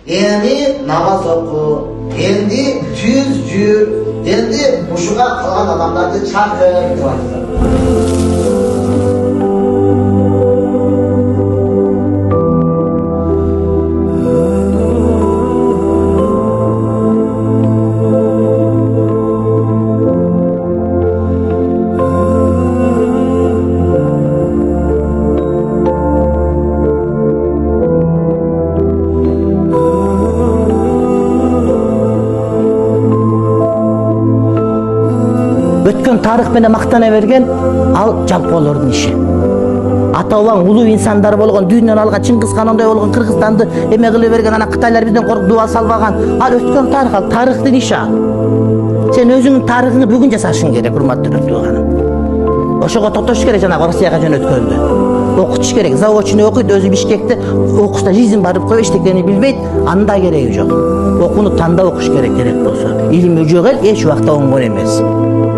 Endi namaz oku, endi tüz jür, endi muşuğa kalan adamlardı çakır. Өткен тарих менен мактана берген ал жалпоолордун иши. Ата бабаң улуу инсандар болгон, дүйнөнөн алган Чыңгыз ханындай болгон Кыргызстанды эме кылып берген, ана Кытайлар бизден коркуп дуба салбаган. Ал өткөн тарих, ал тарыхтын иши. Сен өзүңдүн тарыхыңды бүгүн жасашың керек, урматтуу туганым. Ошого токтош керек, жана Россияга жөнөткөндө. Окутуш керек. Заочный окуйт, өзү Бишкекте окушта жизнь барып коюп эчтекени билбейт, анда кереги жок. Окууну тандап окуш керек болсо. Илим жок эл эч убакта оңгон эмес.